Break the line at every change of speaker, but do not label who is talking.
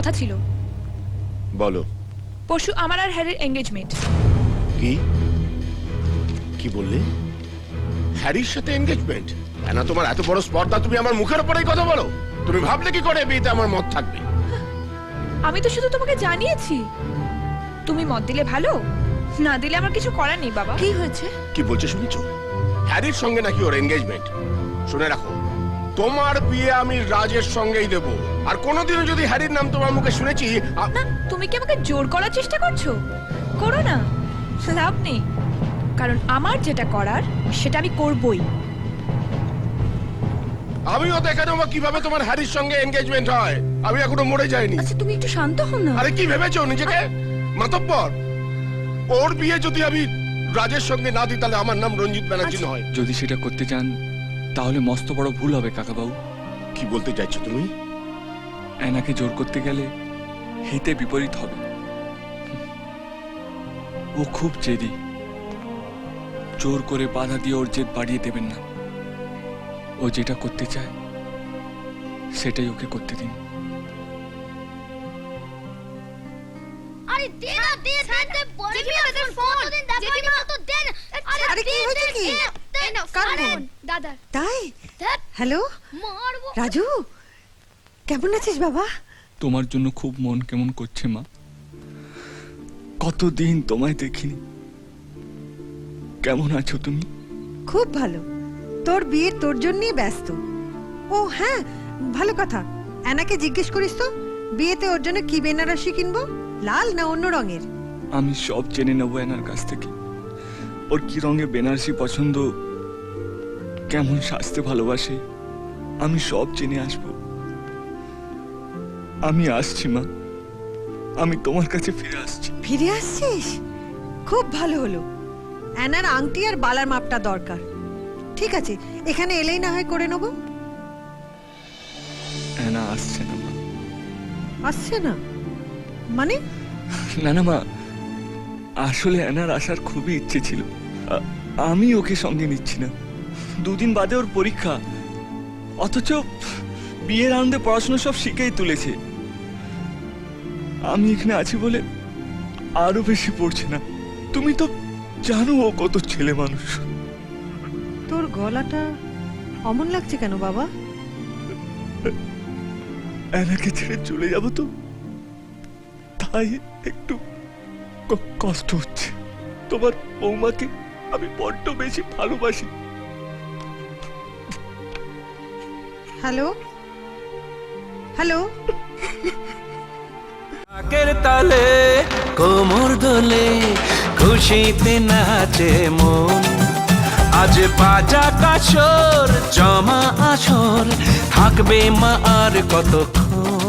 কথা ছিল।
বলো।
পরশু আমার আর হ্যারির এঙ্গেজমেন্ট।
কি কি বললে? হ্যারির সাথে এনগেজমেন্ট? না, তোমার এত বড় স্পর্ধা, তুমি আমার মুখের উপরেই কথা বলো। তুমি ভাবলে কি করে বিয়েতে আমার মত থাকবে?
আমি তো শুধু তোমাকে জানিয়েছি, তুমি মত দিলে ভালো, না দিলে আমার কিছু করার নেই। বাবা
কি হয়েছে?
কি বলছে শুনেছো? হ্যারির সঙ্গে নাকি ওর এনগেজমেন্ট। শুনে রাখো, তোমার বিয়ে আমি রাজের সঙ্গেই দেব। আর কোনোদিনও যদি হ্যারির নাম তোমার মুখে শুনেছি
না, তুমি কি আমাকে জোর করার চেষ্টা করছো? করো না, লাভ নেই। কারণ আমার যেটা করার সেটা আমি করবই।
আমিও দেখে নেবো কিভাবে তোমার হ্যারির সঙ্গে এনগেজমেন্ট হয়। আমি এখনো মরে যাইনি।
আচ্ছা তুমি একটু শান্ত হও না।
আরে কি ভেবেছো নিজেকে? মাতব্বর, ওর বিয়ে যদি আমি রাজের সঙ্গে না দিই তাহলে আমার নাম রঞ্জিত ব্যানার্জি নয়।
যদি সেটা করতে চান তাহলে মস্ত বড় ভুল হবে কাকাবাবু।
কি বলতে চাইছো তুমি?
অ্যানাকে জোর করতে গেলে হিতে বিপরীত হবে। ও খুব জেদি। জোর করে বাধা দিয়ে ওর জেদ বাড়িয়ে দেবেন না। ও যেটা করতে চায় সেটাই ওকে করতে দিন।
আরে দে না, দে দে বড় বিয়ে ফোন দিন, দাদা তো দেন।
আরে কি হয়েছে কি? কার ফোন?
দাদা
তাই?
ধ্যাৎ,
হ্যালো
মারবো।
রাজু, কেমন আছিস বাবা?
তোমার জন্য খুব মন কেমন করছে মা। কতদিন তোমায় দেখিনি। কেমন আছো তুমি?
খুব ভালো। তোর বিয়ে তোর জন্যই ব্যস্ত। ও হ্যাঁ, ভালো কথা। অ্যানাকে জিজ্ঞেস করিস তো বিয়েতে ওর জন্য কি বেনারসি কিনবো, লাল না অন্য রঙের?
আমি সব জেনে নেবো অ্যানার কাছ থেকে। ওর কি রঙে বেনারসি পছন্দ, কেমন সাজতে ভালোবাসে, আমি সব জেনে আসবো। আমি আসছি মা, আমি তোমার কাছে ফিরে আসছি।
ফিরে আসছিস? খুব ভালো হলো। অ্যানার আংটি আর বালার মাপটা দরকার। ঠিক আছে, এখানে এলেই না হয় করে নেবো।
অ্যানা আসছে না মা।
আসছে না মানে?
না না মা, আসলে অ্যানার আসার খুবই ইচ্ছে ছিল। আমি ওকে সঙ্গে নিচ্ছি না। দুদিন বাদে ওর পরীক্ষা, অথচ বিয়ের আনন্দে পড়াশোনা সব শিখেই তুলেছে। আমি এখানে আছি বলে আরো বেশি পড়ছে না। তুমি তো জানো ও কত ছেলে মানুষ।
তোর গলাটা অমন লাগছে কেন বাবা?
অ্যানাকে ছেড়ে চলে যাব তো, তাই একটু কষ্ট হচ্ছে। তোমার বৌমাকে আমি বড্ড বেশি ভালোবাসি।
হ্যালো হ্যালো,
ঢাকের তালে কোমর দোলে খুশিতে নাচে মন। আজ বাজা কাছর জমা আসর থাকবে মা আর কতক্ষণ।